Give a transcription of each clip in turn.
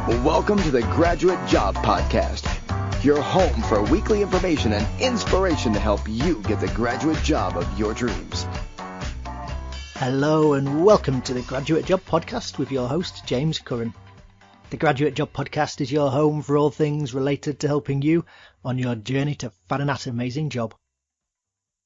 Welcome to the Graduate Job Podcast, your home for weekly information and inspiration to help you get the graduate job of your dreams. Hello and welcome to the Graduate Job Podcast with your host, James Curran. The Graduate Job Podcast is your home for all things related to helping you on your journey to finding that amazing job.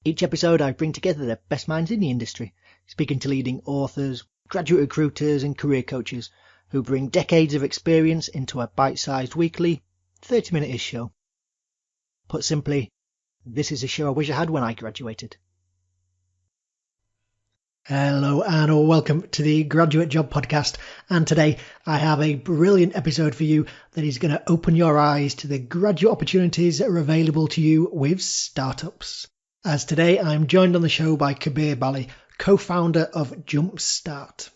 Each episode I bring together the best minds in the industry, speaking to leading authors, graduate recruiters and career coaches who bring decades of experience into a bite-sized weekly 30-minute-ish show. Put simply, this is a show I wish I had when I graduated. Hello and welcome to the Graduate Job Podcast, and today I have a brilliant episode for you that is going to open your eyes to the graduate opportunities that are available to you with startups. As today I'm joined on the show by Kabir Bali, co-founder of Jumpstart.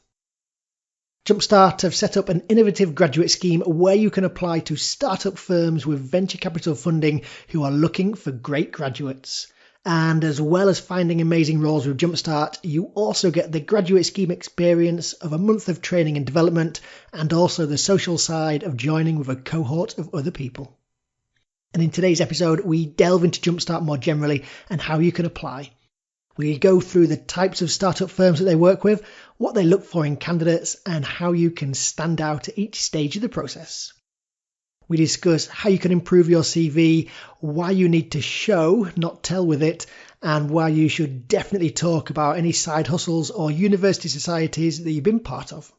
Jumpstart have set up an innovative graduate scheme where you can apply to startup firms with venture capital funding who are looking for great graduates. And as well as finding amazing roles with Jumpstart, you also get the graduate scheme experience of a month of training and development, and also the social side of joining with a cohort of other people. And in today's episode, we delve into Jumpstart more generally and how you can apply. We go through the types of startup firms that they work with, what they look for in candidates, and how you can stand out at each stage of the process. We discuss how you can improve your CV, why you need to show, not tell with it, and why you should definitely talk about any side hustles or university societies that you've been part of.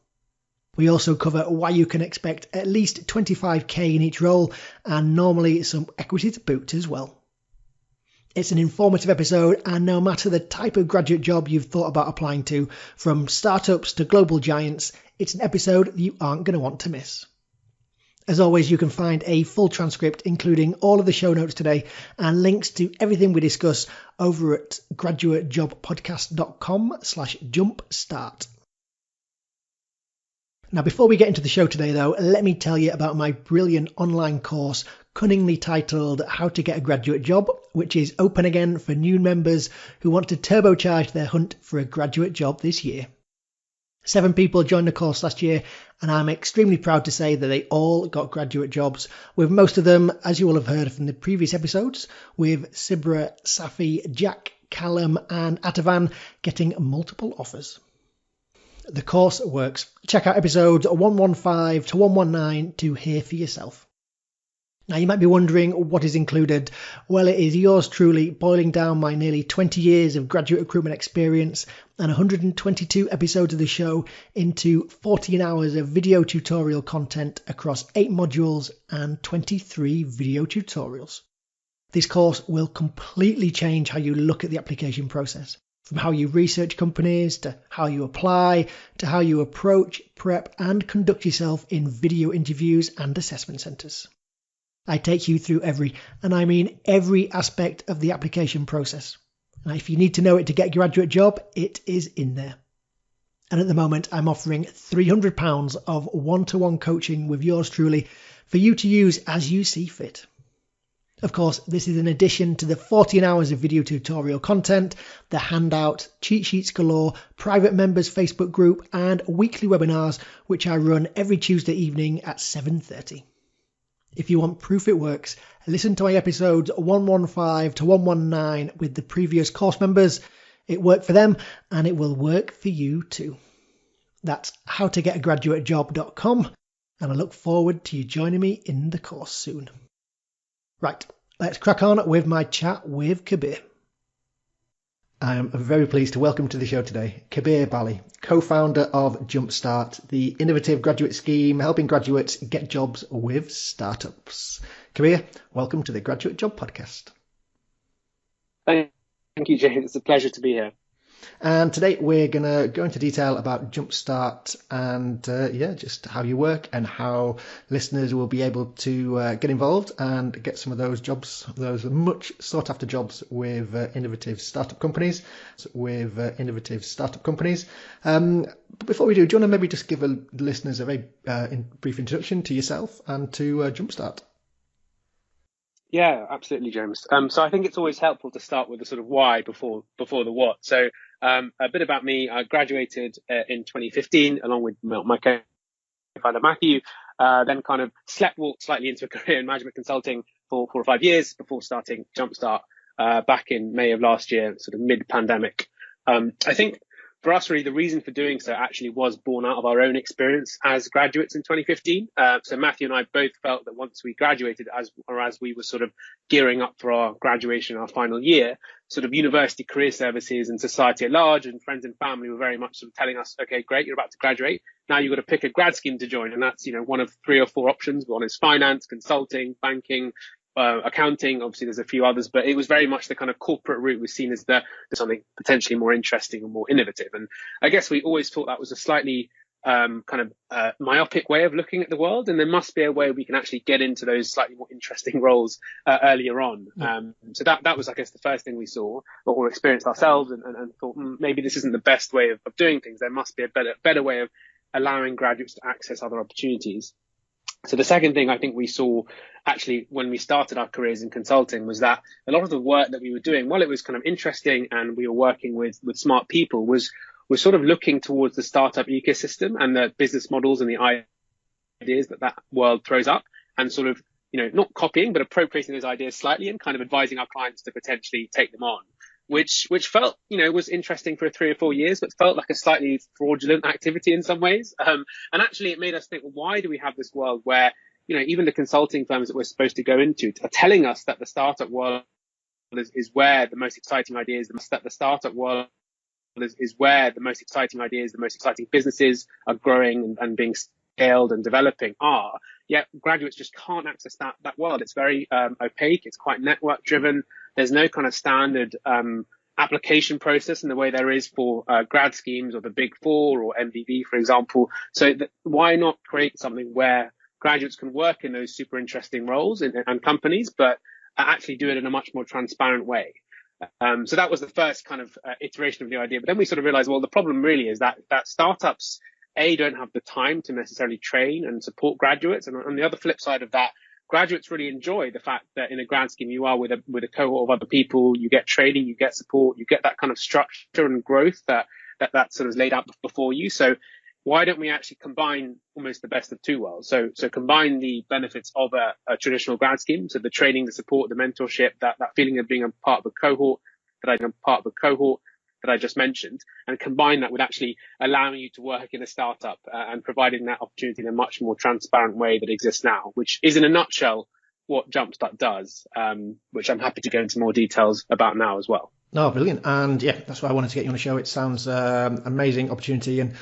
We also cover why you can expect at least 25k in each role, and normally some equity to boot as well. It's an informative episode, and no matter the type of graduate job you've thought about applying to, from startups to global giants, it's an episode that you aren't going to want to miss. As always, you can find a full transcript, including all of the show notes today, and links to everything we discuss over at graduatejobpodcast.com/jumpstart. Now, before we get into the show today, though, let me tell you about my brilliant online course, cunningly titled How to Get a Graduate Job, which is open again for new members who want to turbocharge their hunt for a graduate job this year. 7 people joined the course last year, and I'm extremely proud to say that they all got graduate jobs, with most of them, as you will have heard from the previous episodes, with Sibra, Safi, Jack, Callum and Atavan getting multiple offers. The course works. Check out episodes 115 to 119 to hear for yourself. Now, you might be wondering what is included. Well, it is yours truly boiling down my nearly 20 years of graduate recruitment experience and 122 episodes of the show into 14 hours of video tutorial content across 8 modules and 23 video tutorials. This course will completely change how you look at the application process, from how you research companies to how you apply to how you approach, prep and conduct yourself in video interviews and assessment centres. I take you through every, and I mean every aspect of the application process. Now, if you need to know it to get a graduate job, it is in there. And at the moment, I'm offering £300 of one-to-one coaching with yours truly for you to use as you see fit. Of course, this is in addition to the 14 hours of video tutorial content, the handout, cheat sheets galore, private members Facebook group, and weekly webinars, which I run every Tuesday evening at 7:30. If you want proof it works, listen to my episodes 115 to 119 with the previous course members. It worked for them and it will work for you too. That's howtogetagraduatejob.com, and I look forward to you joining me in the course soon. Right, let's crack on with my chat with Kabir. I am very pleased to welcome to the show today Kabir Bali, co-founder of Jumpstart, the innovative graduate scheme helping graduates get jobs with startups. Kabir, welcome to the Graduate Job Podcast. Thank you, James. It's a pleasure to be here. And today we're going to go into detail about Jumpstart and just how you work and how listeners will be able to get involved and get some of those jobs, those much sought after jobs with innovative startup companies. But before we do you want to maybe just give the listeners a very brief introduction to yourself and to Jumpstart? Yeah, absolutely, James. So I think it's always helpful to start with the sort of why before the what. So a bit about me. I graduated in 2015 along with my co-founder Matthew then kind of walked slightly into a career in management consulting for 4 or 5 years before starting Jumpstart back in May of last year, sort of mid-pandemic. I think for us, really, the reason for doing so actually was born out of our own experience as graduates in 2015. So Matthew and I both felt that once we graduated, as we were sort of gearing up for our graduation, our final year, sort of university career services and society at large and friends and family were very much sort of telling us, okay, great, you're about to graduate. Now you've got to pick a grad scheme to join. And that's, one of 3 or 4 options. One is finance, consulting, banking, accounting. Obviously there's a few others, but it was very much the kind of corporate route was seen as something potentially more interesting and more innovative. And I guess we always thought that was a slightly myopic way of looking at the world. And there must be a way we can actually get into those slightly more interesting roles earlier on. So that was, I guess, the first thing we saw or experienced ourselves and thought, maybe this isn't the best way of doing things. There must be a better way of allowing graduates to access other opportunities. So the second thing I think we saw actually when we started our careers in consulting was that a lot of the work that we were doing, while it was kind of interesting and we were working with smart people, was sort of looking towards the startup ecosystem and the business models and the ideas that world throws up and sort of, not copying, but appropriating those ideas slightly and kind of advising our clients to potentially take them on. Which felt, was interesting for 3 or 4 years, but felt like a slightly fraudulent activity in some ways. And actually it made us think, well, why do we have this world where, even the consulting firms that we're supposed to go into are telling us that the startup world is where the most exciting ideas, that the startup world is where the most exciting ideas, the most exciting businesses are growing and being scaled and developing are. Yet graduates just can't access that world. It's very opaque. It's quite network driven. There's no kind of standard application process in the way there is for grad schemes or the Big Four or MBB, for example. So why not create something where graduates can work in those super interesting roles and companies, but actually do it in a much more transparent way? So that was the first kind of iteration of the idea. But then we sort of realized, well, the problem really is that startups, don't have the time to necessarily train and support graduates. And on the other flip side of that, graduates really enjoy the fact that in a grad scheme, you are with a cohort of other people, you get training, you get support, you get that kind of structure and growth that sort of laid out before you. So why don't we actually combine almost the best of 2 worlds? So combine the benefits of a traditional grad scheme. So the training, the support, the mentorship, that feeling of being a part of a cohort that I just mentioned, and combine that with actually allowing you to work in a startup and providing that opportunity in a much more transparent way that exists now, which is in a nutshell what Jumpstart does, which I'm happy to go into more details about now as well. Oh, brilliant. And yeah, that's why I wanted to get you on the show. It sounds amazing opportunity, and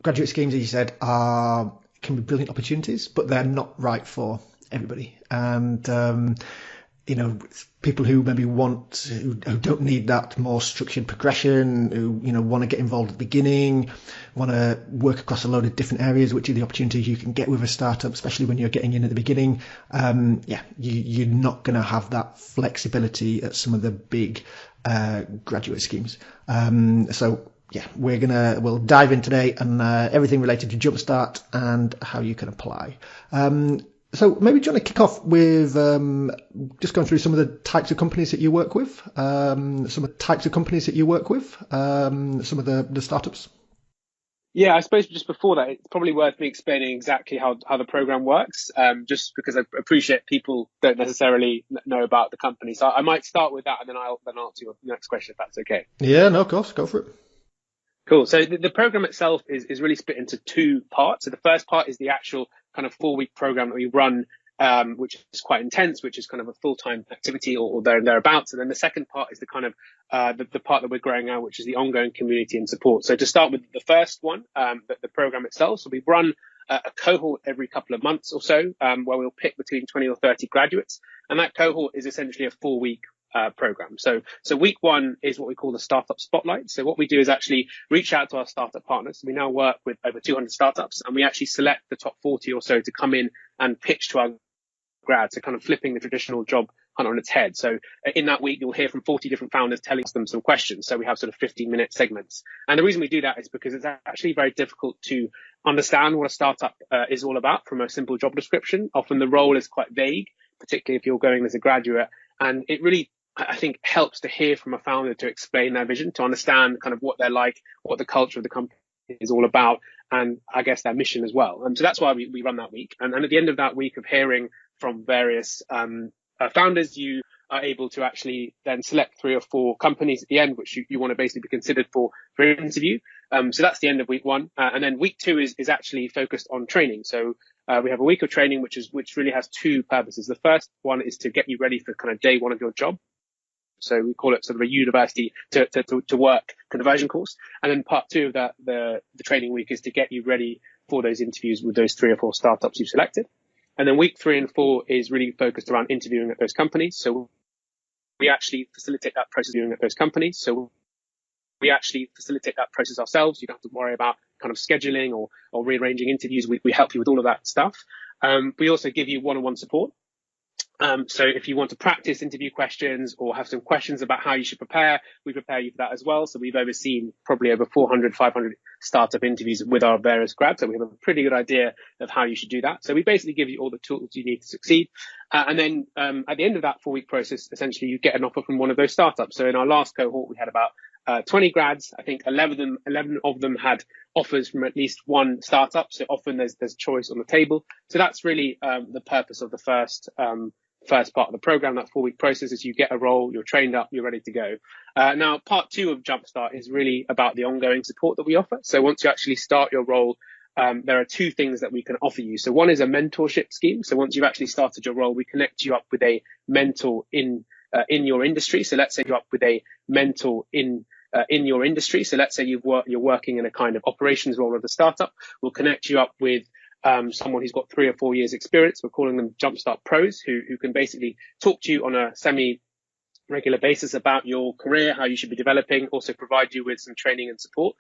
graduate schemes, as you said, can be brilliant opportunities, but they're not right for everybody. And people who maybe who don't need that more structured progression, who, want to get involved at the beginning, want to work across a load of different areas, which are the opportunities you can get with a startup, especially when you're getting in at the beginning. You're not going to have that flexibility at some of the big graduate schemes. We'll dive in today and everything related to Jumpstart and how you can apply. So maybe do you want to kick off with just going through some of the types of companies that you work with, some of the startups? Yeah, I suppose just before that, it's probably worth me explaining exactly how the program works, just because I appreciate people don't necessarily know about the company. So I might start with that and then I'll answer your next question if that's okay. Yeah, no, of course, go for it. Cool. So the program itself is really split into 2 parts. So the first part is the actual kind of 4-week program that we run, which is quite intense, which is kind of a full-time activity or thereabouts. And then the second part is the kind of the part that we're growing out, which is the ongoing community and support. So to start with the first one, the program itself. So we run a cohort every couple of months or so, where we'll pick between 20 or 30 graduates. And that cohort is essentially a 4-week program. So week 1 is what we call the startup spotlight. So what we do is actually reach out to our startup partners. We now work with over 200 startups, and we actually select the top 40 or so to come in and pitch to our grads. So kind of flipping the traditional job hunt on its head. So in that week, you'll hear from 40 different founders telling them some questions. So we have sort of 15-minute segments. And the reason we do that is because it's actually very difficult to understand what a startup is all about from a simple job description. Often the role is quite vague, particularly if you're going as a graduate. And it really, I think, helps to hear from a founder to explain their vision, to understand kind of what they're like, what the culture of the company is all about, and I guess their mission as well. And so that's why we run that week. And at the end of that week of hearing from various founders, you are able to actually then select 3 or 4 companies at the end, which you want to basically be considered for an interview. So that's the end of week 1. And then week 2 is actually focused on training. So we have a week of training, which really has 2 purposes. The first one is to get you ready for kind of day 1 of your job. So we call it sort of a university to work conversion course. And then part 2 of that, the training week, is to get you ready for those interviews with those 3 or 4 startups you've selected. And then week 3 and 4 is really focused around interviewing at those companies. So we actually facilitate that process ourselves. You don't have to worry about kind of scheduling or rearranging interviews. We help you with all of that stuff. We also give you one-on-one support. So if you want to practice interview questions or have some questions about how you should prepare, we prepare you for that as well. So we've overseen probably over 400, 500 startup interviews with our various grads. So we have a pretty good idea of how you should do that. So we basically give you all the tools you need to succeed. And then at the end of that 4-week process, essentially you get an offer from one of those startups. So in our last cohort, we had about 20 grads. I think 11 of them had offers from at least one startup. So often there's choice on the table. So that's really the purpose of the first part of the program. That 4-week process is you get a role, you're trained up, you're ready to go. Now, part 2 of Jumpstart is really about the ongoing support that we offer. So once you actually start your role, there are 2 things that we can offer you. So one is a mentorship scheme. So once you've actually started your role, we connect you up with a mentor in your industry. So let's say you're up with a mentor in your industry. So let's say you're working in a kind of operations role of the startup. We'll connect you up with someone who's got 3 or 4 years experience. We're calling them Jumpstart pros who can basically talk to you on a semi-regular basis about your career, how you should be developing, also provide you with some training and support.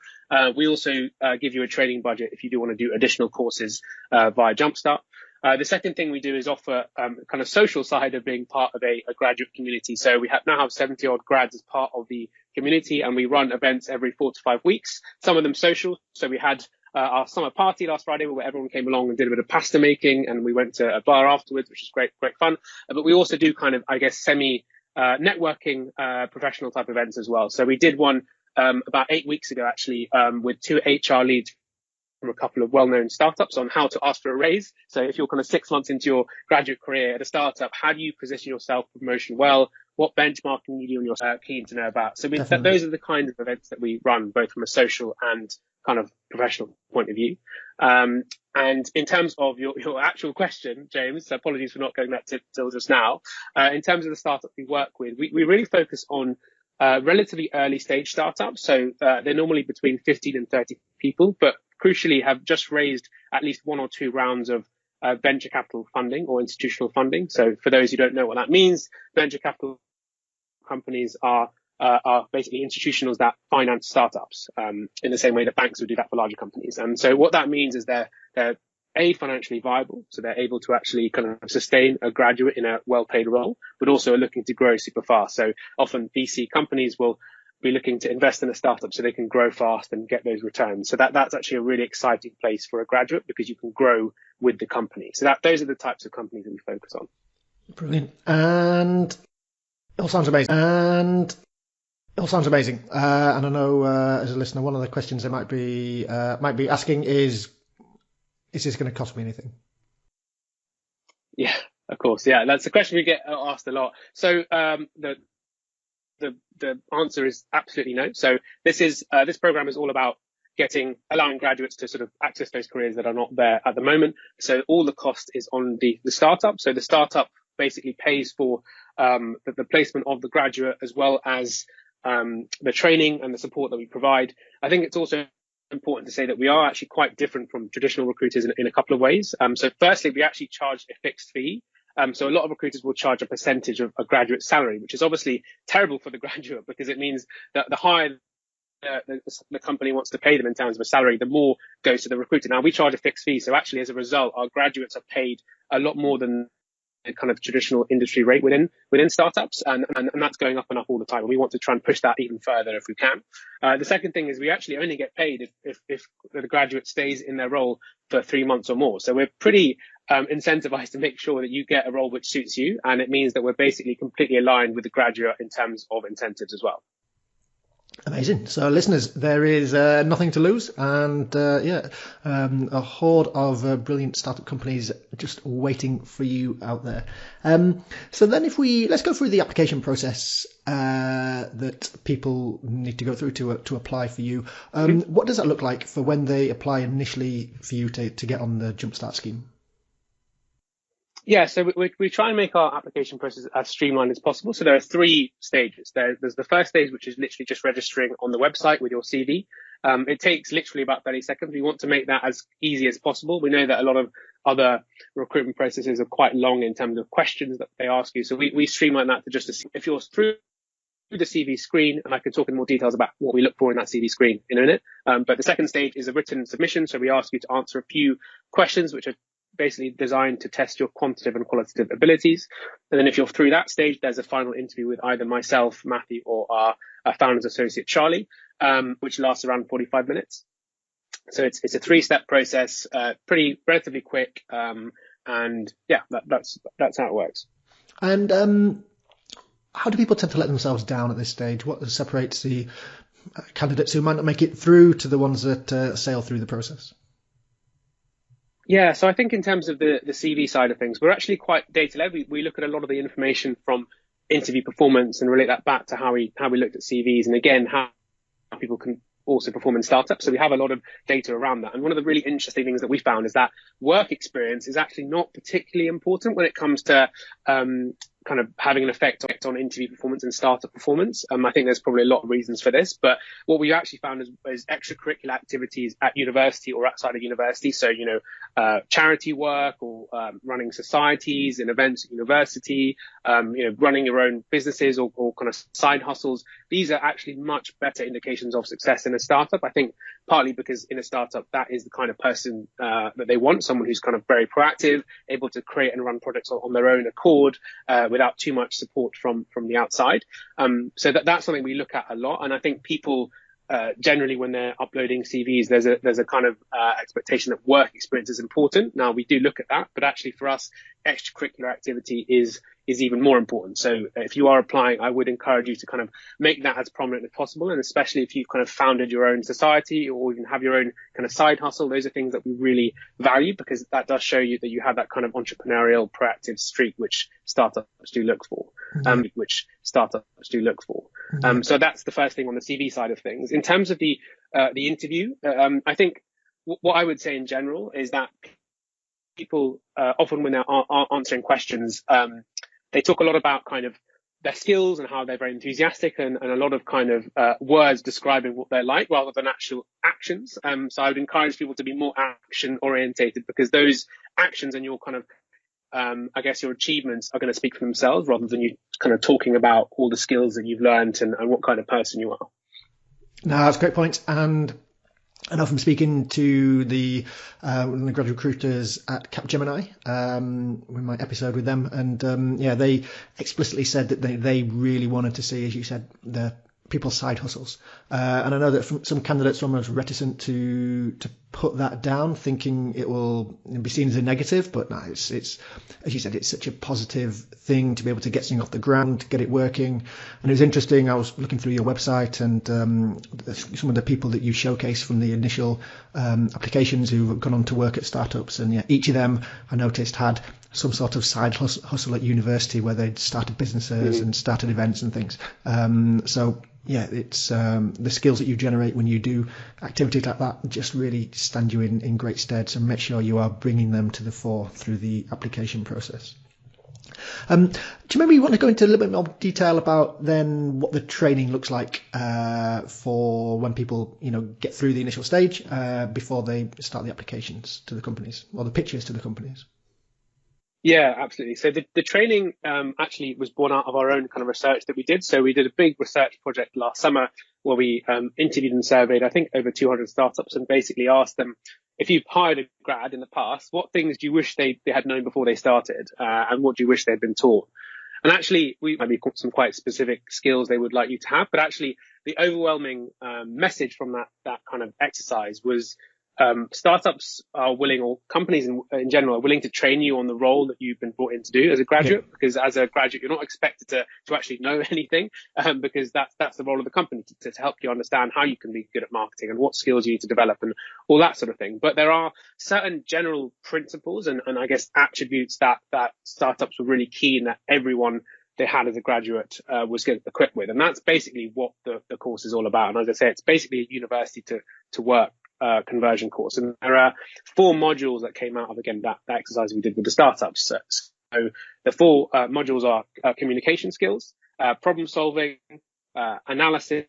We also give you a training budget if you do want to do additional courses via Jumpstart. The second thing we do is offer kind of social side of being part of a graduate community. So we now have 70 odd grads as part of the community, and we run events every 4 to 5 weeks, some of them social. So we had our summer party last Friday where everyone came along and did a bit of pasta making, and we went to a bar afterwards, which is great fun. But we also do kind of, I guess, networking professional type events as well. So we did one about 8 weeks ago, actually, with 2 HR leads from a couple of well-known startups on how to ask for a raise. So if you're kind of 6 months into your graduate career at a startup, how do you position yourself for promotion well? What benchmarking you do, and you're keen to know about. So those are the kinds of events that we run, both from a social and kind of professional point of view. And in terms of your actual question, James, so apologies for not going that till just now. In terms of the startups we work with, we really focus on relatively early stage startups. So they're normally between 15 and 30 people, but crucially have just raised at least 1 or 2 rounds of venture capital funding or institutional funding. So for those who don't know what that means, venture capital companies are basically institutionals that finance startups in the same way that banks would do that for larger companies. And so what that means is they're financially viable, so they're able to actually kind of sustain a graduate in a well-paid role, but also are looking to grow super fast. So often VC companies will be looking to invest in a startup so they can grow fast and get those returns. So that's actually a really exciting place for a graduate because you can grow with the company. So those are the types of companies that we focus on. Brilliant. And it all sounds amazing. And I know as a listener, one of the questions they might be asking is this going to cost me anything? Yeah, of course. Yeah, that's a question we get asked a lot. So the answer is absolutely no. So this program is all about allowing graduates to sort of access those careers that are not there at the moment. So all the cost is on the startup. So the startup basically pays for the placement of the graduate as well as the training and the support that we provide. I think it's also important to say that we are actually quite different from traditional recruiters in a couple of ways. So firstly, we actually charge a fixed fee. So a lot of recruiters will charge a percentage of a graduate salary, which is obviously terrible for the graduate because it means that the higher the company wants to pay them in terms of a salary, the more goes to the recruiter. Now we charge a fixed fee. So actually, as a result, our graduates are paid a lot more than the kind of traditional industry rate within startups. And that's going up and up all the time. And we want to try and push that even further if we can. The second thing is we actually only get paid if the graduate stays in their role for 3 months or more. So we're pretty incentivized to make sure that you get a role which suits you. And it means that we're basically completely aligned with the graduate in terms of incentives as well. Amazing. So, listeners, there is nothing to lose, and a horde of brilliant startup companies just waiting for you out there. So then, let's go through the application process that people need to go through to apply for you. What does that look like for when they apply initially for you to get on the Jumpstart scheme? Yeah, so we try and make our application process as streamlined as possible. So there are 3 stages. There's the first stage, which is literally just registering on the website with your CV. It takes literally about 30 seconds. We want to make that as easy as possible. We know that a lot of other recruitment processes are quite long in terms of questions that they ask you. So we streamline that to just if you're through the CV screen, and I can talk in more details about what we look for in that CV screen in a minute. But the second stage is a written submission. So we ask you to answer a few questions, which are basically designed to test your quantitative and qualitative abilities. And then if you're through that stage, there's a final interview with either myself, Matthew, or our founder's associate, Charlie, which lasts around 45 minutes. So it's a 3-step process, relatively quick. And yeah, that's how it works. And how do people tend to let themselves down at this stage? What separates the candidates who might not make it through to the ones that sail through the process? Yeah, so I think in terms of the CV side of things, we're actually quite data-led. We look at a lot of the information from interview performance and relate that back to how we looked at CVs, and again, how people can also perform in startups. So we have a lot of data around that. And one of the really interesting things that we found is that work experience is actually not particularly important when it comes to kind of having an effect on interview performance and startup performance. I think there's probably a lot of reasons for this, but what we actually found is extracurricular activities at university or outside of university. So, charity work or running societies and events at university, running your own businesses or kind of side hustles. These are actually much better indications of success in a startup. I think partly because in a startup, that is the kind of person that they want, someone who's kind of very proactive, able to create and run projects on their own accord, without too much support from the outside. So that's something we look at a lot. And I think people generally, when they're uploading CVs, there's a kind of expectation that work experience is important. Now, we do look at that, but actually for us, extracurricular activity is even more important. So if you are applying, I would encourage you to kind of make that as prominent as possible. And especially if you've kind of founded your own society or even have your own kind of side hustle, those are things that we really value, because that does show you that you have that kind of entrepreneurial proactive streak, which startups do look for, So that's the first thing on the CV side of things. In terms of the interview, I think what I would say in general is that people often when they're answering questions, they talk a lot about kind of their skills and how they're very enthusiastic and a lot of kind of words describing what they're like rather than actual actions. So I would encourage people to be more action orientated, because those actions and your kind of I guess your achievements are going to speak for themselves rather than you kind of talking about all the skills that you've learned and what kind of person you are. No, that's a great point. And I know from speaking to the graduate recruiters at Capgemini, with my episode with them, and they explicitly said that they really wanted to see, as you said, the people's side hustles. And I know that some candidates are almost reticent to put that down, thinking it will be seen as a negative. But no, it's as you said, it's such a positive thing to be able to get something off the ground, get it working. And it was interesting. I was looking through your website and some of the people that you showcase from the initial applications who've gone on to work at startups, and each of them I noticed had some sort of side hustle at university where they'd started businesses and started events and things. So it's the skills that you generate when you do activities like that just really stand you in great stead. So make sure you are bringing them to the fore through the application process. Do you maybe want to go into a little bit more detail about then what the training looks like for when people get through the initial stage before they start the applications to the companies or the pitches to the companies? Yeah, absolutely. So the training actually was born out of our own kind of research that we did. So we did a big research project last summer where we interviewed and surveyed, I think, over 200 startups and basically asked them, if you've hired a grad in the past, what things do you wish they had known before they started? And what do you wish they'd been taught? And actually, we maybe some quite specific skills they would like you to have. But actually, the overwhelming message from that kind of exercise was startups are willing, or companies in general are willing to train you on the role that you've been brought in to do as a graduate, because as a graduate, you're not expected to actually know anything, because that's the role of the company to help you understand how you can be good at marketing and what skills you need to develop and all that sort of thing. But there are certain general principles and I guess attributes that startups were really keen that everyone they had as a graduate was equipped with. And that's basically what the course is all about. And as I say, it's basically a university to work conversion course. And there are 4 modules that came out of, again, that exercise we did with the startups. So the 4 modules are communication skills, problem solving, analysis,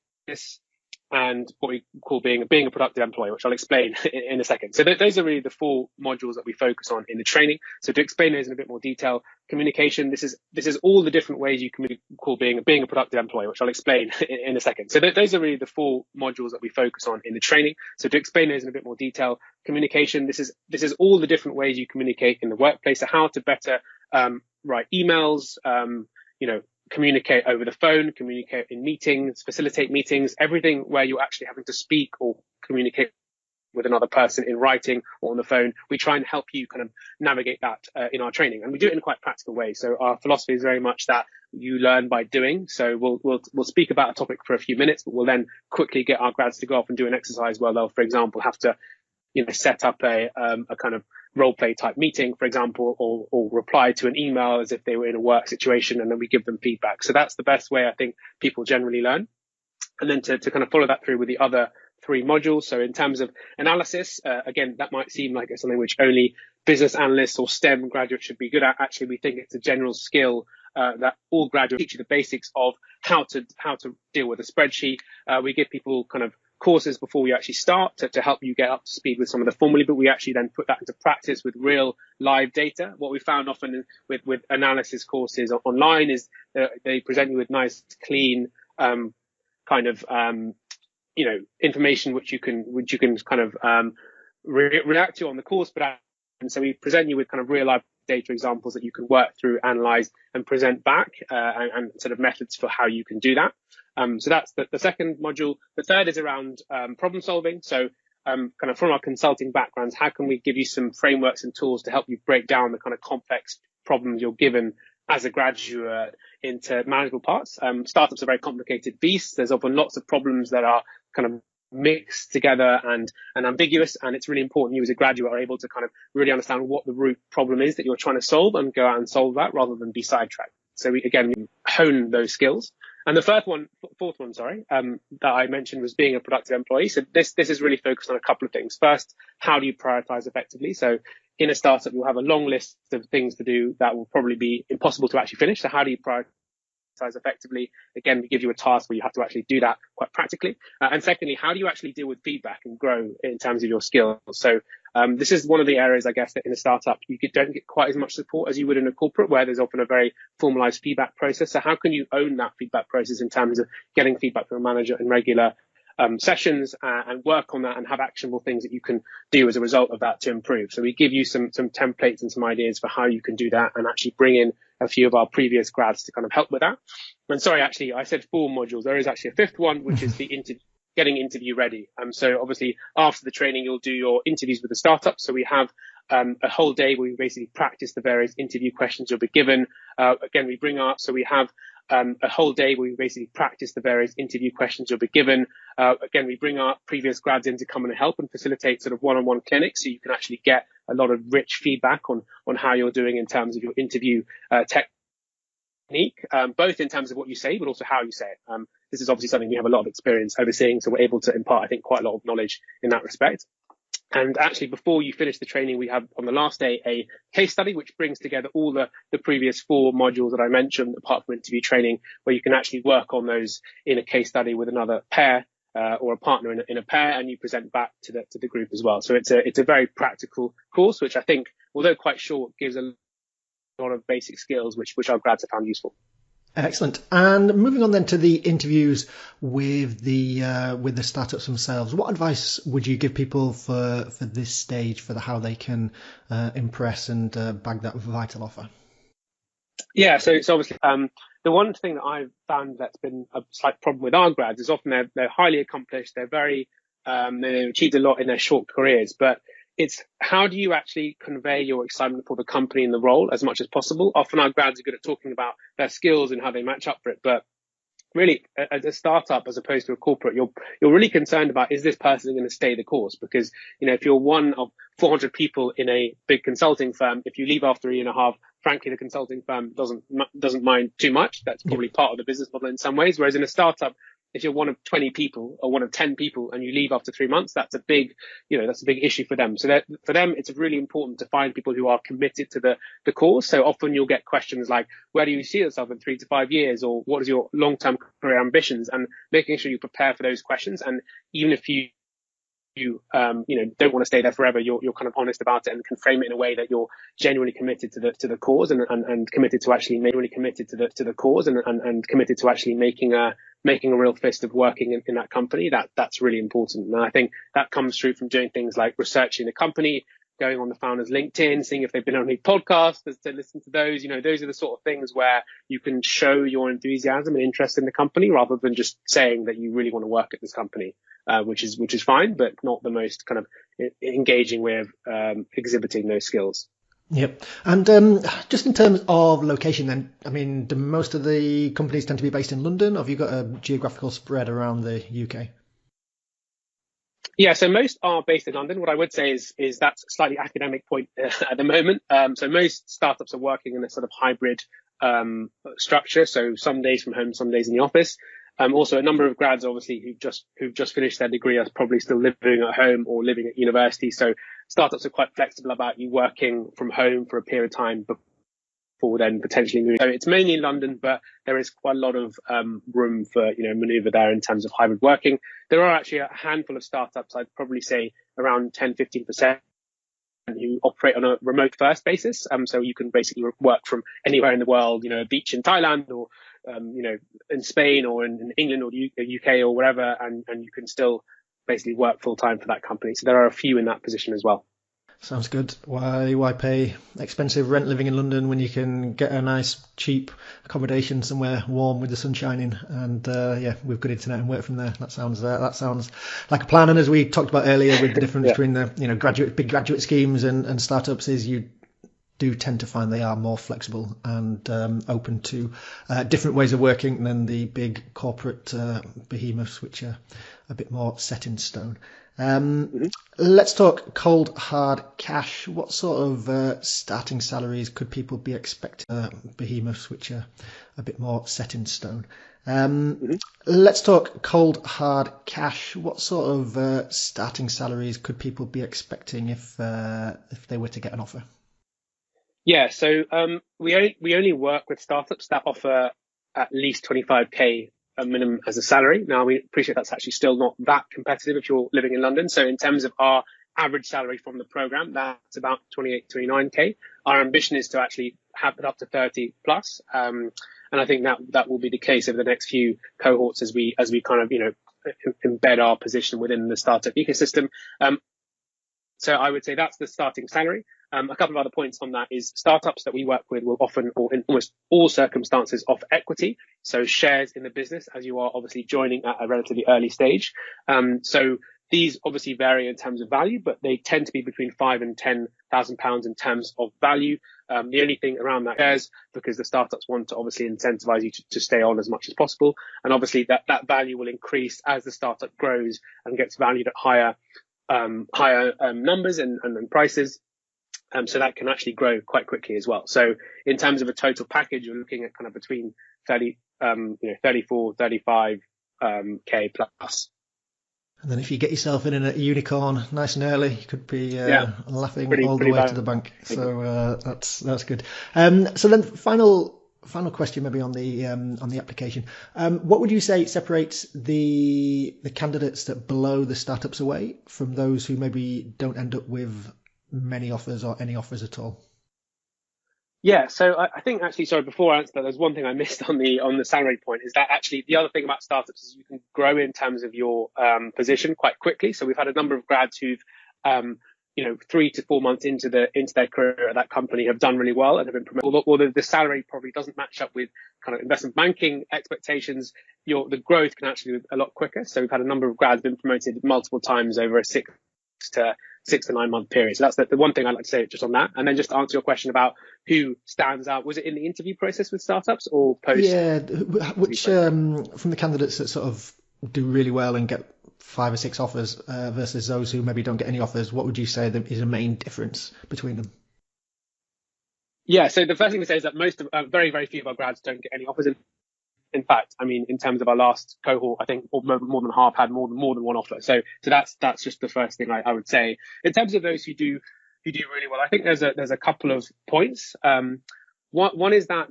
and what we call being a productive employee, which I'll explain in a second. So those are really the 4 modules that we focus on in the training. So to explain those in a bit more detail, communication, this is all the different ways you can call being a productive employee, which I'll explain in a second. So those are really the 4 modules that we focus on in the training. So to explain those in a bit more detail, communication, this is all the different ways you communicate in the workplace. So how to better write emails, communicate over the phone, communicate in meetings, facilitate meetings, everything where you're actually having to speak or communicate with another person in writing or on the phone. We try and help you kind of navigate that in our training, and we do it in quite practical ways. So our philosophy is very much that you learn by doing. So we'll speak about a topic for a few minutes, but we'll then quickly get our grads to go off and do an exercise where they'll, for example, have to set up a kind of role play type meeting, for example, or reply to an email as if they were in a work situation, and then we give them feedback. So that's the best way I think people generally learn. And then to kind of follow that through with the other 3 modules. So in terms of analysis, again, that might seem like it's something which only business analysts or STEM graduates should be good at. Actually, we think it's a general skill that all graduates teach you the basics of how to deal with a spreadsheet. We give people kind of courses before we actually start to help you get up to speed with some of the formulae, but we actually then put that into practice with real live data. What we found often with analysis courses online is they present you with nice, clean information which you can kind of react to on the course, and so we present you with kind of real life data examples that you can work through, analyze, and present back, and sort of methods for how you can do that. So that's the second module. The third is around problem solving. So kind of from our consulting backgrounds, how can we give you some frameworks and tools to help you break down the kind of complex problems you're given as a graduate into manageable parts? Startups are very complicated beasts. There's often lots of problems that are kind of mixed together and ambiguous, and it's really important you as a graduate are able to kind of really understand what the root problem is that you're trying to solve and go out and solve that rather than be sidetracked. So we hone those skills. And the fourth one, that I mentioned was being a productive employee. So this is really focused on a couple of things. First, how do you prioritize effectively? So in a startup, you'll have a long list of things to do that will probably be impossible to actually finish. So how do you prioritize effectively? Again, we give you a task where you have to actually do that quite practically. And secondly, how do you actually deal with feedback and grow in terms of your skills? So this is one of the areas, I guess, that in a startup, you don't get quite as much support as you would in a corporate, where there's often a very formalized feedback process. So how can you own that feedback process in terms of getting feedback from a manager in regular sessions and work on that and have actionable things that you can do as a result of that to improve? So we give you some templates and some ideas for how you can do that, and actually bring in a few of our previous grads to kind of help with that. And sorry, actually, I said 4 modules. There is actually a 5th one, which is the getting interview ready. So obviously after the training, you'll do your interviews with the startup. So we have a whole day where we basically practice the various interview questions you'll be given. Again, we bring up, so we have a whole day where we basically practice the various interview questions you'll be given. Again, we bring our previous grads in to come and help and facilitate sort of one-on-one clinics, so you can actually get a lot of rich feedback on how you're doing in terms of your interview technique, both in terms of what you say, but also how you say it. This is obviously something we have a lot of experience overseeing, so we're able to impart, I think, quite a lot of knowledge in that respect. And actually, before you finish the training, we have on the last day a case study, which brings together all the previous 4 modules that I mentioned, apart from interview training, where you can actually work on those in a case study with another pair or a partner in a pair, and you present back to the group as well. So it's a very practical course, which I think, although quite short, gives a lot of basic skills which our grads have found useful. Excellent. And moving on then to the interviews with the startups themselves, what advice would you give people for this stage, for how they can impress and bag that vital offer? Yeah, so obviously the one thing that I've found that's been a slight problem with our grads is often they're highly accomplished, they're very they've achieved a lot in their short careers, but it's how do you actually convey your excitement for the company and the role as much as possible? Often our grads are good at talking about their skills and how they match up for it, but really as a startup as opposed to a corporate, you're really concerned about, is this person going to stay the course? Because, if you're one of 400 people in a big consulting firm, if you leave after a year and a half, frankly, the consulting firm doesn't mind too much. That's probably part of the business model in some ways. Whereas in a startup, if you're one of 20 people or one of 10 people and you leave after 3 months, that's a big issue for them. So that for them, it's really important to find people who are committed to the cause. So often you'll get questions like, where do you see yourself in 3 to 5 years? Or what is your long-term career ambitions? And making sure you prepare for those questions. And even if you don't want to stay there forever, you're kind of honest about it and can frame it in a way that you're genuinely committed to the cause and committed to actually committed to actually making a real fist of working in that company. That's really important. And I think that comes through from doing things like researching the company, going on the founder's LinkedIn, seeing if they've been on any podcasts, to listen to those. Those are the sort of things where you can show your enthusiasm and interest in the company rather than just saying that you really want to work at this company, which is fine, but not the most kind of engaging way of exhibiting those skills. Yep. And just in terms of location then, I mean, do most of the companies tend to be based in London, or have you got a geographical spread around the UK? Yeah, so most are based in London. What I would say is that's a slightly academic point at the moment. So most startups are working in a sort of hybrid structure. So some days from home, some days in the office. Also, a number of grads, obviously, who've just finished their degree are probably still living at home or living at university. So startups are quite flexible about you working from home for a period of time before then potentially moving. So it's mainly in London, but there is quite a lot of room for maneuver there in terms of hybrid working. There are actually a handful of startups, I'd probably say around 10-15%, who operate on a remote first basis. So you can basically work from anywhere in the world, a beach in Thailand or, in Spain or in England or the UK or wherever, and you can still basically work full time for that company. So there are a few in that position as well. Sounds good. Why pay expensive rent living in London when you can get a nice cheap accommodation somewhere warm with the sun shining and with good internet and work from there? That sounds like a plan. And as we talked about earlier, with the difference between the big graduate schemes and startups, is you do tend to find they are more flexible and open to different ways of working than the big corporate behemoths, which are a bit more set in stone. Let's talk cold hard cash. What sort of starting salaries could people be expecting? Behemoths, which are a bit more set in stone. Let's talk cold hard cash. What sort of starting salaries could people be expecting if they were to get an offer? Yeah, so we only work with startups that offer at least 25k a minimum as a salary. Now, we appreciate that's actually still not that competitive if you're living in London. So in terms of our average salary from the program, that's about 28, 29k. Our ambition is to actually have it up to 30 plus. And I think that will be the case over the next few cohorts as we kind of, embed our position within the startup ecosystem. So I would say that's the starting salary. A couple of other points on that is startups that we work with will often, or in almost all circumstances, offer equity. So shares in the business as you are obviously joining at a relatively early stage. So these obviously vary in terms of value, but they tend to be between £5,000 and £10,000 in terms of value. The only thing around that is because the startups want to obviously incentivize you to stay on as much as possible. And obviously that value will increase as the startup grows and gets valued at higher numbers and prices. So that can actually grow quite quickly as well. So in terms of a total package, you're looking at kind of between 34, 35 K plus. And then if you get yourself in a unicorn nice and early, you could be laughing all the way to the bank. So that's good. So then final question maybe on the application. What would you say separates the candidates that blow the startups away from those who maybe don't end up with many offers or any offers at all? Yeah, so I think actually, sorry, before I answer that, there's one thing I missed on the salary point, is that actually the other thing about startups is you can grow in terms of your position quite quickly. So we've had a number of grads who've 3 to 4 months into their career at that company have done really well and have been promoted, although the salary probably doesn't match up with kind of investment banking expectations, the growth can actually be a lot quicker. So we've had a number of grads been promoted multiple times over a 6 to 9 month period. So that's the one thing I'd like to say just on that. And then just to answer your question about who stands out, was it in the interview process with startups or post? Yeah, which from the candidates that sort of do really well and get 5 or 6 offers versus those who maybe don't get any offers, what would you say is a main difference between them? Yeah, so the first thing to say is that very, very few of our grads don't get any offers. In fact, I mean, in terms of our last cohort, I think more than half had more than one offer. So that's just the first thing I would say. In terms of those who do really well, I think there's a couple of points. One is that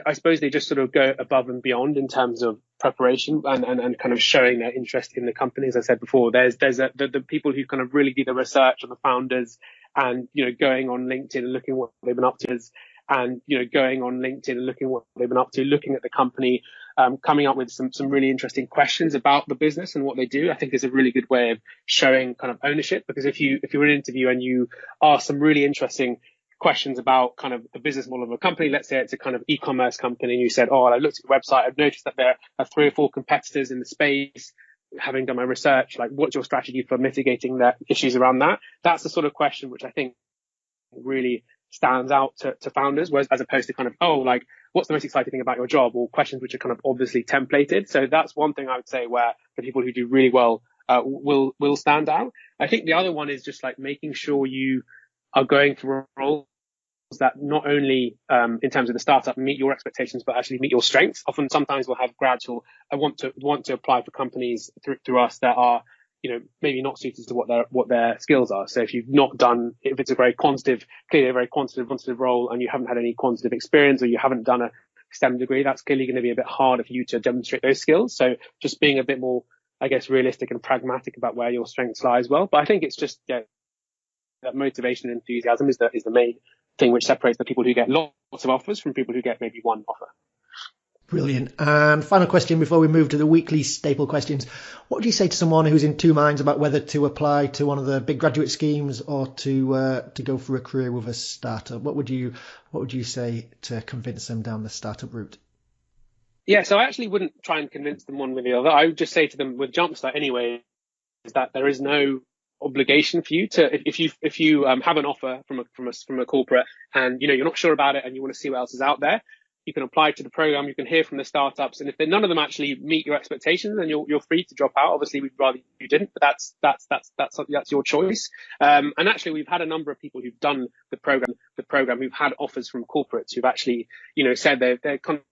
I suppose they just sort of go above and beyond in terms of preparation and kind of showing their interest in the company. As I said before, there's the people who kind of really do the research on the founders and, going on LinkedIn and looking what they've been up to, and, going on LinkedIn and looking what they've been up to, looking at the company, coming up with some really interesting questions about the business and what they do, I think is a really good way of showing kind of ownership. Because if you're in an interview and you ask some really interesting questions about kind of the business model of a company, let's say it's a kind of e-commerce company, and you said, I looked at the website, I've noticed that there are 3 or 4 competitors in the space. Having done my research, like, what's your strategy for mitigating the issues around that? That's the sort of question which I think really stands out to founders, whereas as opposed to kind of, what's the most exciting thing about your job, or questions which are kind of obviously templated. So that's one thing I would say where the people who do really well will stand out. I think the other one is just like making sure you are going for roles that not only in terms of the startup meet your expectations, but actually meet your strengths. Sometimes we'll have grads who want to apply for companies through us that are, maybe not suited to what their skills are. So if it's a very quantitative role, and you haven't had any quantitative experience, or you haven't done a STEM degree, that's clearly going to be a bit harder for you to demonstrate those skills. So just being a bit more, I guess, realistic and pragmatic about where your strengths lie as well. But I think it's just that motivation and enthusiasm is the main thing which separates the people who get lots of offers from people who get maybe one offer. Brilliant. And final question before we move to the weekly staple questions. What would you say to someone who's in 2 minds about whether to apply to one of the big graduate schemes or to go for a career with a startup? What would you say to convince them down the startup route? Yeah, so I actually wouldn't try and convince them one way or the other. I would just say to them with Jumpstart anyway, is that there is no obligation for you to, if you have an offer from a corporate and you're not sure about it and you want to see what else is out there, you can apply to the program, you can hear from the startups, and if none of them actually meet your expectations, then you're free to drop out. Obviously, we'd rather you didn't, but that's your choice. And actually, we've had a number of people who've done the program who've had offers from corporates who've actually said they're kind of,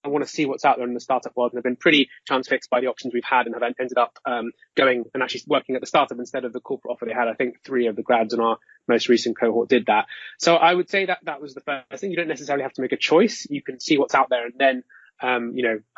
I want to see what's out there in the startup world, and have been pretty transfixed by the options we've had, and have ended up going and actually working at the startup instead of the corporate offer they had. I think 3 of the grads in our most recent cohort did that. So I would say that was the first thing. You don't necessarily have to make a choice. You can see what's out there and then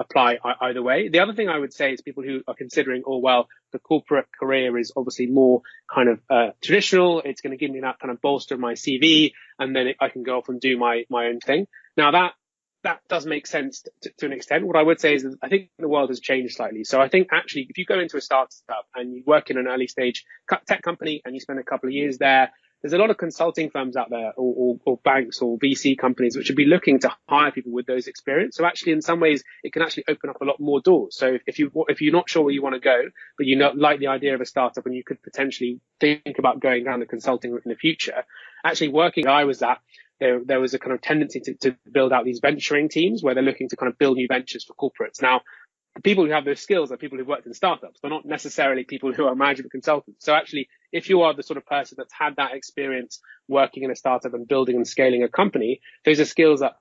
apply either way. The other thing I would say is people who are considering, the corporate career is obviously more kind of traditional. It's going to give me that kind of bolster of my CV, and then I can go off and do my own thing. Now that does make sense to an extent. What I would say is that I think the world has changed slightly. So I think actually, if you go into a startup and you work in an early stage tech company and you spend a couple of years there's a lot of consulting firms out there, or banks or VC companies, which would be looking to hire people with those experience. So actually, in some ways, it can actually open up a lot more doors. So if you're not sure where you want to go, but you like the idea of a startup and you could potentially think about going down the consulting route in the future, actually working where I was at, there was a kind of tendency to build out these venturing teams where they're looking to kind of build new ventures for corporates. Now, the people who have those skills are people who've worked in startups. They're not necessarily people who are management consultants. So actually, if you are the sort of person that's had that experience working in a startup and building and scaling a company, those are skills that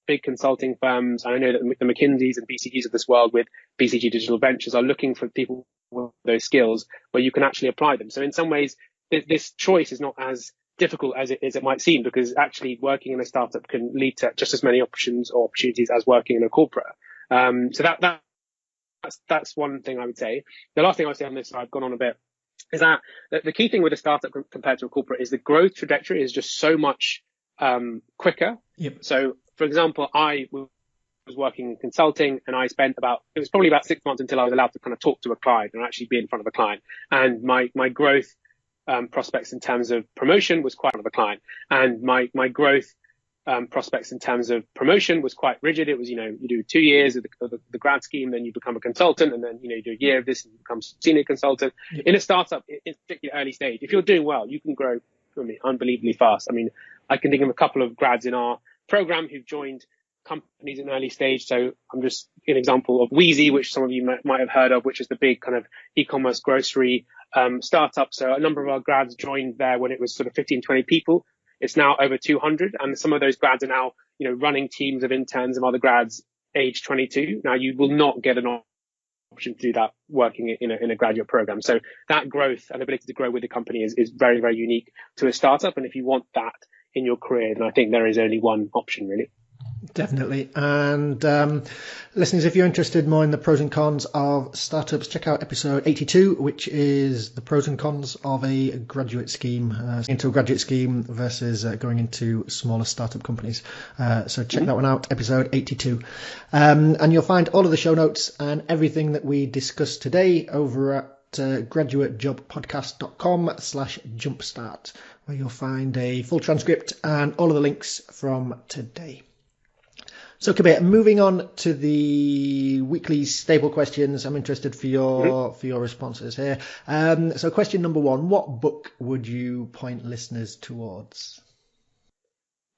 big consulting firms, and I know that the McKinseys and BCGs of this world with BCG Digital Ventures are looking for people with those skills where you can actually apply them. So in some ways, this choice is not as difficult as it might seem, because actually working in a startup can lead to just as many options or opportunities as working in a corporate. So that's one thing I would say. The last thing I would say on this, I've gone on a bit, is that the key thing with a startup compared to a corporate is the growth trajectory is just so much quicker. Yep. So, for example, I was working in consulting, and it was probably about 6 months until I was allowed to kind of talk to a client and actually be in front of a client. And my growth prospects in terms of promotion was quite of a client, and my growth prospects in terms of promotion was quite rigid. It was, you do 2 years of the grad scheme, then you become a consultant, and then, you do a year of this and become senior consultant. Yeah. In a startup, in particularly early stage, if you're doing well, you can grow unbelievably fast. I mean, I can think of a couple of grads in our program who've joined companies in early stage. So I'm just an example of Wheezy, which some of you might have heard of, which is the big kind of e-commerce grocery startup. So a number of our grads joined there when it was sort of 15, 20 people. It's now over 200. And some of those grads are now, running teams of interns and other grads age 22. Now, you will not get an option to do that working in a graduate program. So that growth and ability to grow with the company is very, very unique to a startup. And if you want that in your career, then I think there is only one option, really. Definitely. And listeners, if you're interested more in the pros and cons of startups, check out episode 82, which is the pros and cons of a graduate scheme, into a graduate scheme versus going into smaller startup companies. So check that one out, episode 82. And you'll find all of the show notes and everything that we discussed today over at graduatejobpodcast.com/jumpstart, where you'll find a full transcript and all of the links from today. So, Kabir, moving on to the weekly stable questions. I'm interested for your responses here. So, question number 1: what book would you point listeners towards?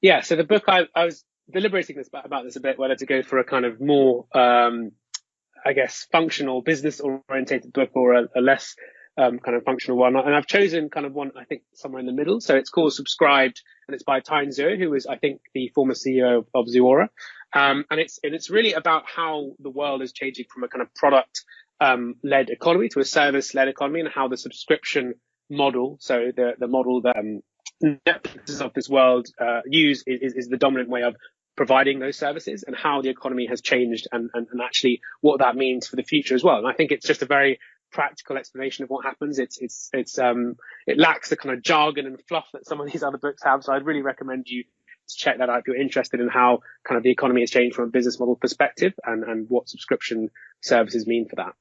Yeah, so the book I was deliberating about this a bit, whether to go for a kind of more, functional, business-orientated book or a less kind of functional one. And I've chosen kind of one, I think, somewhere in the middle. So it's called Subscribed, and it's by Tyne Zhou, who is, I think, the former CEO of Zuora. And it's really about how the world is changing from a kind of product led economy to a service led economy, and how the subscription model, so the model that Netflix of this world use is the dominant way of providing those services, and how the economy has changed and actually what that means for the future as well. And I think it's just a very practical explanation of what happens. It lacks the kind of jargon and fluff that some of these other books have. So I'd really recommend you to check that out if you're interested in how kind of the economy has changed from a business model perspective and what subscription services mean for that.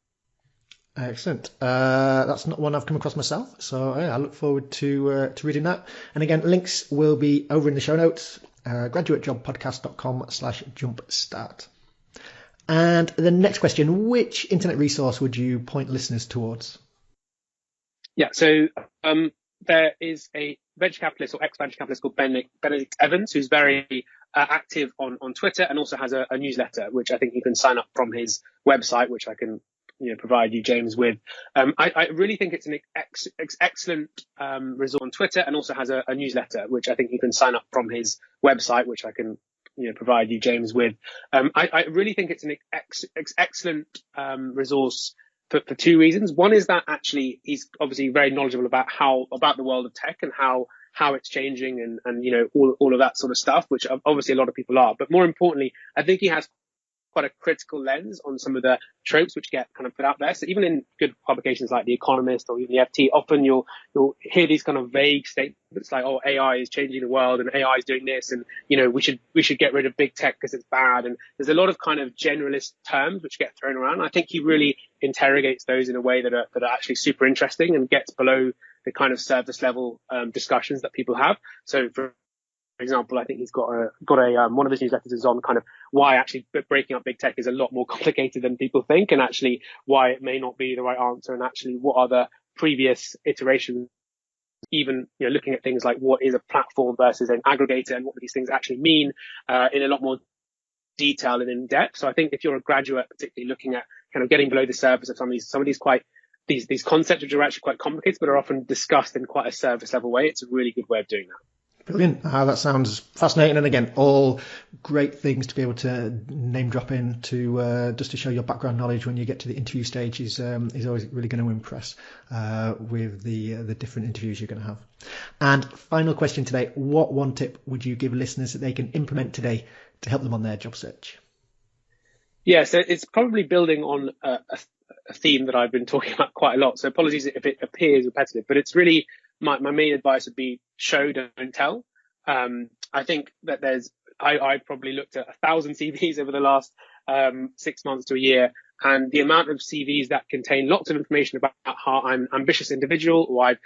Excellent. That's not one I've come across myself, so I look forward to reading that. And again, links will be over in the show notes, graduatejobpodcast.com/jumpstart. And the next question: which internet resource would you point listeners towards? Yeah, so there is a venture capitalist or ex-venture capitalist called Benedict Evans, who's very active on Twitter, and also has a newsletter, which I think you can sign up from his website, which I can provide you, James, with. I really think it's an excellent resource on Twitter, and also has a newsletter, which I think you can sign up from his website, which I can provide you, James, with. I really think it's an excellent resource for 2 reasons. One is that actually he's obviously very knowledgeable about the world of tech and how it's changing and all of that sort of stuff, which obviously a lot of people are. But more importantly, I think he has quite a critical lens on some of the tropes which get kind of put out there. So even in good publications like The Economist or even the FT, often you'll hear these kind of vague statements like, oh, AI is changing the world and AI is doing this, and we should get rid of big tech because it's bad. And there's a lot of kind of generalist terms which get thrown around. I think he really interrogates those in a way that are actually super interesting and gets below the kind of surface level discussions that people have. So for example, I think he's got a one of his newsletters is on kind of why actually breaking up big tech is a lot more complicated than people think, and actually why it may not be the right answer, and actually what are the previous iterations, even looking at things like what is a platform versus an aggregator and what these things actually mean in a lot more detail and in depth. So I think if you're a graduate, particularly looking at kind of getting below the surface of some of these these concepts which are actually quite complicated but are often discussed in quite a surface level way, it's a really good way of doing that. Brilliant. That sounds fascinating. And again, all great things to be able to name drop in to just to show your background knowledge when you get to the interview stage is always really going to impress with the different interviews you're going to have. And final question today: what one tip would you give listeners that they can implement today to help them on their job search? Yeah, so it's probably building on a theme that I've been talking about quite a lot. So apologies if it appears repetitive, but it's really my main advice would be show, don't tell. I think that I probably looked at 1,000 CVs over the last 6 months to a year, And the amount of CVs that contain lots of information about how I'm an ambitious individual, or and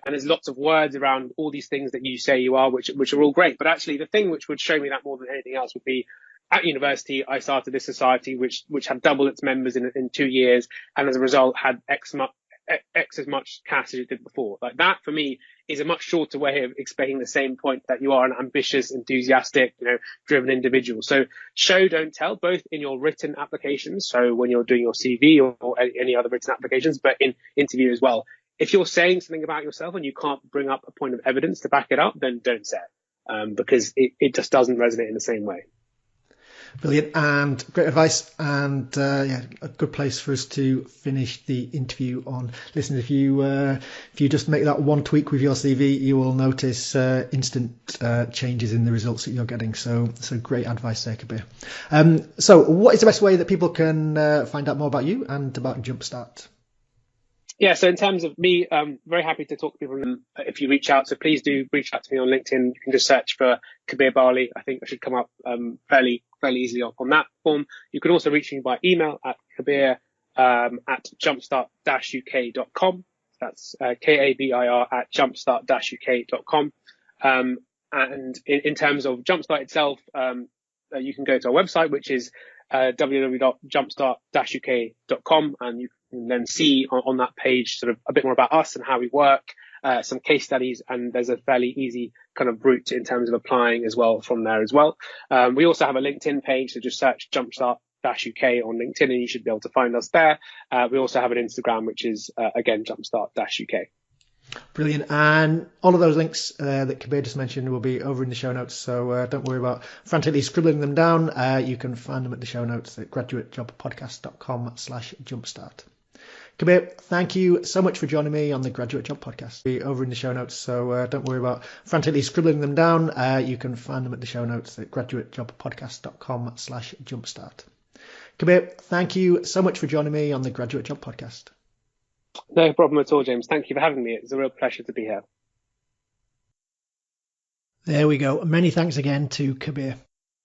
there's lots of words around all these things that you say you are, which are all great. But actually the thing which would show me that more than anything else would be, at university, I started this society which had double its members in 2 years, and as a result had X as much cash as it did before. Like that for me is a much shorter way of explaining the same point, that you are an ambitious, enthusiastic, driven individual. So show, don't tell, both in your written applications. So when you're doing your CV or any other written applications, but in interview as well. If you're saying something about yourself and you can't bring up a point of evidence to back it up, then don't say it, because it just doesn't resonate in the same way. Brilliant, and great advice, and a good place for us to finish the interview on. Listen, if you just make that one tweak with your CV, you will notice instant changes in the results that you're getting. So great advice there, Kabir. So what is the best way that people can find out more about you and about Jumpstart? Yeah, so in terms of me, very happy to talk to people if you reach out. So please do reach out to me on LinkedIn. You can just search for Kabir Bali. I think I should come up fairly easily on that form. You can also reach me by email at kabir at jumpstart-uk.com. That's KABIR at jumpstart-uk.com. And in terms of Jumpstart itself, you can go to our website, which is www.jumpstart-uk.com, and you can then see on that page sort of a bit more about us and how we work, some case studies, and there's a fairly easy kind of route in terms of applying as well from there as well. We also have a LinkedIn page, so just search Jumpstart-UK on LinkedIn and you should be able to find us there. We also have an Instagram, which is again Jumpstart-UK. Brilliant. And all of those links that Kabir just mentioned will be over in the show notes, so don't worry about frantically scribbling them down. You can find them at the show notes at graduatejobpodcast.com/jumpstart. Kabir, thank you so much for joining me on the Graduate Job Podcast. Be over in the show notes, so don't worry about frantically scribbling them down. You can find them at the show notes at graduatejobpodcast.com/jumpstart. Kabir, thank you so much for joining me on the Graduate Job Podcast. No problem at all, James. Thank you for having me. It's a real pleasure to be here. There we go. Many thanks again to Kabir.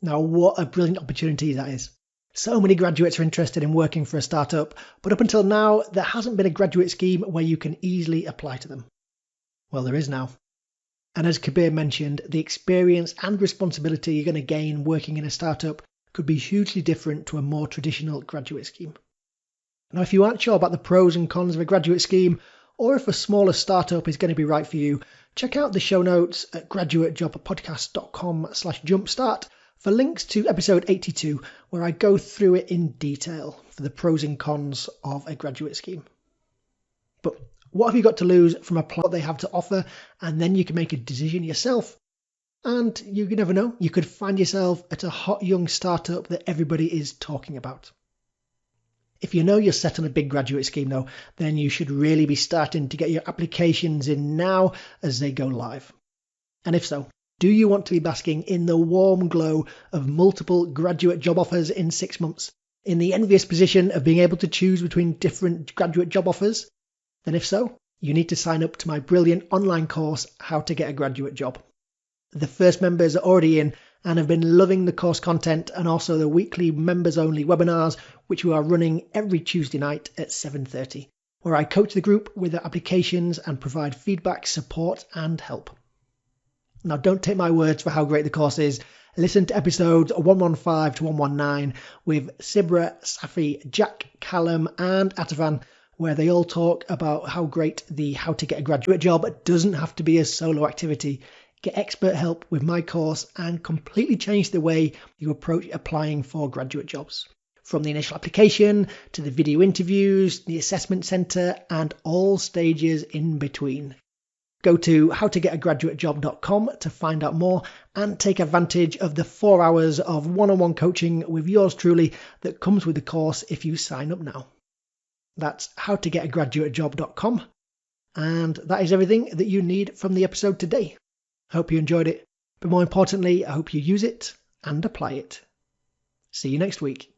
Now, what a brilliant opportunity that is. So many graduates are interested in working for a startup, but up until now, there hasn't been a graduate scheme where you can easily apply to them. Well, there is now. And as Kabir mentioned, the experience and responsibility you're going to gain working in a startup could be hugely different to a more traditional graduate scheme. Now, if you aren't sure about the pros and cons of a graduate scheme, or if a smaller startup is going to be right for you, check out the show notes at graduatejobpodcast.com/jumpstart for links to episode 82, where I go through it in detail for the pros and cons of a graduate scheme. But what have you got to lose from applying what they have to offer, and then you can make a decision yourself? And you never know, you could find yourself at a hot young startup that everybody is talking about. If you know you're set on a big graduate scheme though, then you should really be starting to get your applications in now as they go live. And if so, do you want to be basking in the warm glow of multiple graduate job offers in 6 months, in the envious position of being able to choose between different graduate job offers? Then if so, you need to sign up to my brilliant online course, How to Get a Graduate Job. The first members are already in and have been loving the course content and also the weekly members-only webinars, which we are running every Tuesday night at 7:30, where I coach the group with their applications and provide feedback, support and help. Now, don't take my words for how great the course is. Listen to episodes 115 to 119 with Sibra, Safi, Jack, Callum and Atavan, where they all talk about how great the How to Get a Graduate Job doesn't have to be a solo activity. Get expert help with my course and completely change the way you approach applying for graduate jobs. From the initial application to the video interviews, the assessment centre and all stages in between. Go to howtogetagraduatejob.com to find out more and take advantage of the 4 hours of one-on-one coaching with yours truly that comes with the course if you sign up now. That's howtogetagraduatejob.com, and that is everything that you need from the episode today. I hope you enjoyed it, but more importantly, I hope you use it and apply it. See you next week.